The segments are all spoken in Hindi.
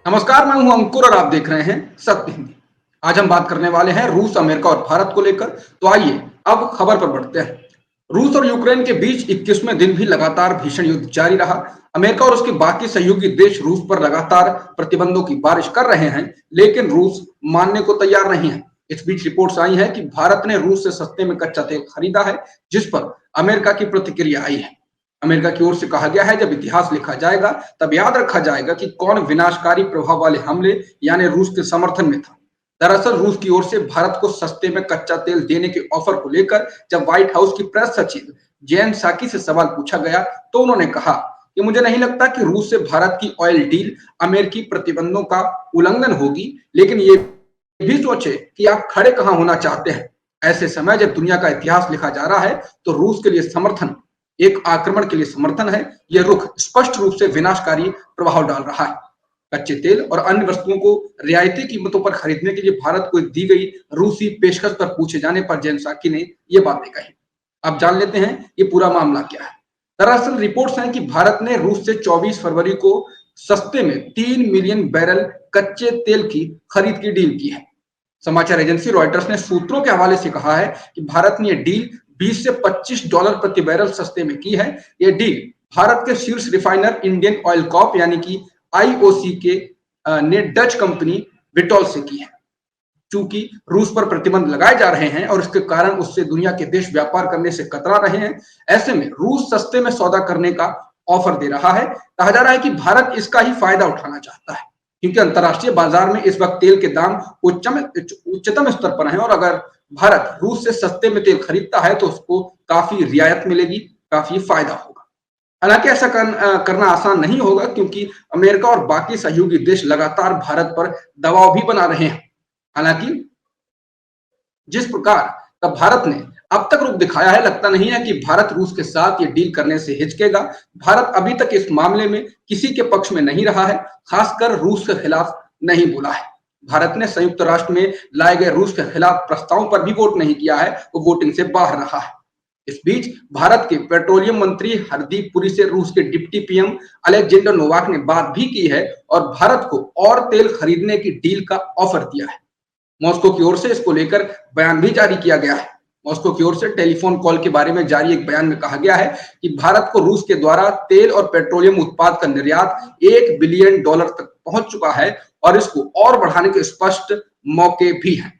नमस्कार, मैं हूं अंकुर और आप देख रहे हैं सत्य हिंदी। आज हम बात करने वाले हैं रूस, अमेरिका और भारत को लेकर। तो आइए अब खबर पर बढ़ते हैं। रूस और यूक्रेन के बीच 21वें दिन भी लगातार भीषण युद्ध जारी रहा। अमेरिका और उसके बाकी सहयोगी देश रूस पर लगातार प्रतिबंधों की बारिश कर रहे हैं, लेकिन रूस मानने को तैयार नहीं है। इस बीच रिपोर्ट्स आई हैं कि भारत ने रूस से सस्ते में कच्चा तेल खरीदा है, जिस पर अमेरिका की प्रतिक्रिया आई है। अमेरिका की ओर से कहा गया है, जब इतिहास लिखा जाएगा तब याद रखा जाएगा कि कौन विनाशकारी प्रभाव वाले हमले यानी रूस के समर्थन में था। दरअसल रूस की ओर से भारत को सस्ते में कच्चा तेल देने के ऑफर को लेकर जब व्हाइट हाउस की प्रेस सचिव जेन साकी से सवाल पूछा गया तो उन्होंने कहा कि मुझे नहीं लगता कि रूस से भारत की ऑयल डील अमेरिकी प्रतिबंधों का उल्लंघन होगी, लेकिन ये भी सोचे कि आप खड़े कहां होना चाहते हैं। ऐसे समय जब दुनिया का इतिहास लिखा जा रहा है तो रूस के लिए समर्थन एक आक्रमण के लिए समर्थन है। यह रुख स्पष्ट रूप से विनाशकारी प्रभाव डाल रहा है। कच्चे तेल और अन्य वस्तुओं को रियायती कीमतों पर खरीदने के लिए भारत को दी गई रूसी पेशकश पर पूछे जाने पर जेन साकी ने यह बातें कही। अब जान लेते हैं ये पूरा मामला क्या है। दरअसल रिपोर्ट्स हैं कि भारत ने रूस से 24 फरवरी को सस्ते में 3 मिलियन बैरल कच्चे तेल की खरीद की डील की है। समाचार एजेंसी रॉयटर्स ने सूत्रों के हवाले से कहा है कि भारत ने यह डील 20 से $25 प्रति बैरल सस्ते में की है। यह डील भारत के शीर्ष रिफाइनर इंडियन ऑयल कॉर्प यानी कि आईओसी के ने डच कंपनी विटोल से की है। चूंकि रूस पर प्रतिबंध लगाए जा रहे हैं और इसके कारण उससे दुनिया के देश व्यापार करने से कतरा रहे हैं, ऐसे में रूस सस्ते में सौदा करने का ऑफर दे रहा है। कहा जा रहा है कि भारत इसका ही फायदा उठाना चाहता है, क्योंकि अंतर्राष्ट्रीय बाजार में इस वक्त तेल के दाम उच्चतम स्तर पर हैं और अगर भारत रूस से सस्ते में तेल खरीदता है तो उसको काफी रियायत मिलेगी, काफी फायदा होगा। हालांकि ऐसा करना आसान नहीं होगा, क्योंकि अमेरिका और बाकी सहयोगी देश लगातार भारत पर दबाव भी बना रहे हैं। हालांकि जिस प्रकार का भारत ने अब तक रुख दिखाया है, लगता नहीं है कि भारत रूस के साथ ये डील करने से हिचकेगा। भारत अभी तक इस मामले में किसी के पक्ष में नहीं रहा है, खासकर रूस के खिलाफ नहीं बोला है। भारत ने संयुक्त राष्ट्र में लाए गए रूस के खिलाफ प्रस्तावों पर भी वोट नहीं किया है, वो वोटिंग से बाहर रहा है। इस बीच भारत के पेट्रोलियम मंत्री हरदीप पुरी से रूस के डिप्टी पीएम अलेक्जेंडर नोवाक ने बात भी की है और भारत को और तेल खरीदने की डील का ऑफर दिया है। मॉस्को की ओर से इसको लेकर बयान भी जारी किया गया है। मॉस्को की ओर से टेलीफोन कॉल के बारे में जारी एक बयान में कहा गया है कि भारत को रूस के द्वारा तेल और पेट्रोलियम उत्पाद का निर्यात $1 बिलियन तक पहुंच चुका है और इसको और बढ़ाने के स्पष्ट मौके भी हैं।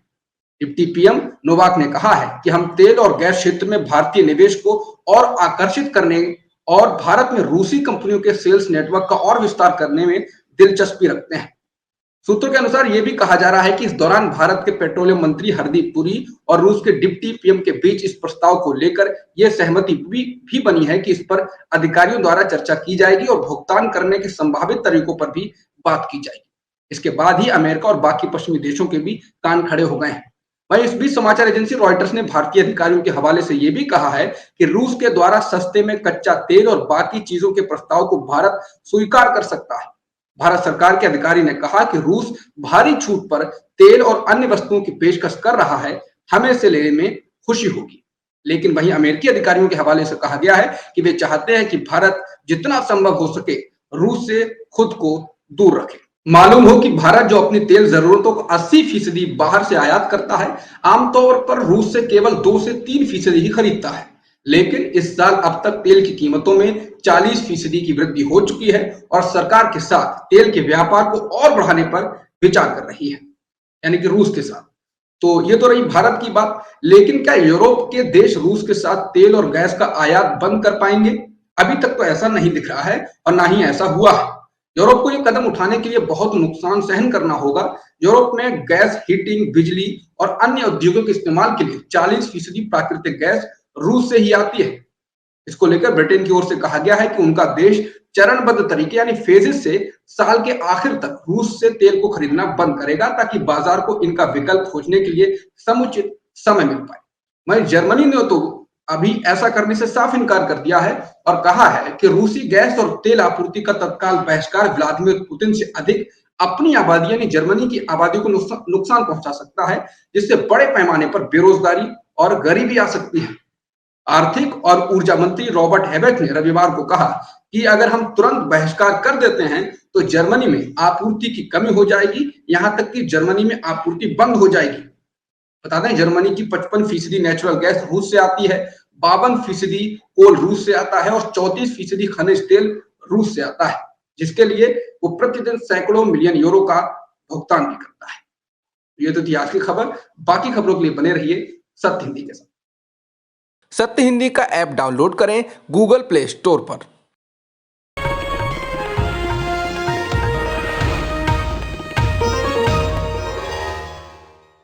डिप्टी पीएम नोवाक ने कहा है कि हम तेल और गैस क्षेत्र में भारतीय निवेश को और आकर्षित करने और भारत में रूसी कंपनियों के सेल्स नेटवर्क का और विस्तार करने में दिलचस्पी रखते हैं। सूत्रों के अनुसार यह भी कहा जा रहा है कि इस दौरान भारत के पेट्रोलियम मंत्री हरदीप पुरी और रूस के डिप्टी पीएम के बीच इस प्रस्ताव को लेकर यह सहमति भी बनी है कि इस पर अधिकारियों द्वारा चर्चा की जाएगी और भुगतान करने के संभावित तरीकों पर भी बात की जाएगी। इसके बाद ही अमेरिका और बाकी पश्चिमी देशों के भी कान खड़े हो गए हैं। वहीं इस बीच समाचार एजेंसी रॉयटर्स ने भारतीय अधिकारियों के हवाले से यह भी कहा है कि रूस के द्वारा सस्ते में कच्चा तेल और बाकी चीजों के प्रस्ताव को भारत स्वीकार कर सकता है। भारत सरकार के अधिकारी ने कहा कि रूस भारी छूट पर तेल और अन्य वस्तुओं की पेशकश कर रहा है, हमें इसे लेने में खुशी होगी। लेकिन वहीं अमेरिकी अधिकारियों के हवाले से कहा गया है कि वे चाहते हैं कि भारत जितना संभव हो सके रूस से खुद को दूर रखे। मालूम हो कि भारत जो अपनी तेल जरूरतों को 80% बाहर से आयात करता है, आमतौर पर रूस से केवल 2 से 3% ही खरीदता है। लेकिन इस साल अब तक तेल की कीमतों में 40% की वृद्धि हो चुकी है और सरकार के साथ तेल के व्यापार को और बढ़ाने पर विचार कर रही है, यानी कि रूस के साथ। तो ये तो रही भारत की बात, लेकिन क्या यूरोप के देश रूस के साथ तेल और गैस का आयात बंद कर पाएंगे? अभी तक तो ऐसा नहीं दिख रहा है और ना ही ऐसा हुआ है। यूरोप को ये कदम उठाने के लिए बहुत नुकसान सहन करना होगा। यूरोप में गैस हीटिंग, बिजली और अन्य उद्योगों के इस्तेमाल के लिए 40% प्राकृतिक गैस रूस से ही आती है। इसको लेकर ब्रिटेन की ओर से कहा गया है कि उनका देश चरणबद्ध तरीके यानी फेजेस से साल के आखिर तक रूस से तेल को खरीदना बंद करेगा, ताकि बाजार को इनका विकल्प खोजने के लिए समुचित समय मिल पाए। वहीं जर्मनी ने तो अभी ऐसा करने से साफ इनकार कर दिया है और कहा है कि रूसी गैस और तेल आपूर्ति का तत्काल बहिष्कार व्लादिमीर पुतिन से अधिक अपनी आबादी यानी जर्मनी की आबादी को नुकसान पहुंचा सकता है, जिससे बड़े पैमाने पर बेरोजगारी और गरीबी आ सकती है। आर्थिक और ऊर्जा मंत्री रॉबर्ट हेबेक ने रविवार को कहा कि अगर हम तुरंत बहिष्कार कर देते हैं तो जर्मनी में आपूर्ति की कमी हो जाएगी, यहां तक कि जर्मनी में आपूर्ति बंद हो जाएगी। बता दें, जर्मनी की 55% नेचुरल गैस रूस से आती है, 52% कोल रूस से आता है और 34% खनिज तेल रूस से आता है, जिसके लिए वो प्रतिदिन सैकड़ों मिलियन यूरो का भुगतान भी करता है। ये तो थी आज की खबर। बाकी खबरों के लिए बने रहिए सत्य हिंदी के साथ। सत्य हिंदी का ऐप डाउनलोड करें गूगल प्ले स्टोर पर।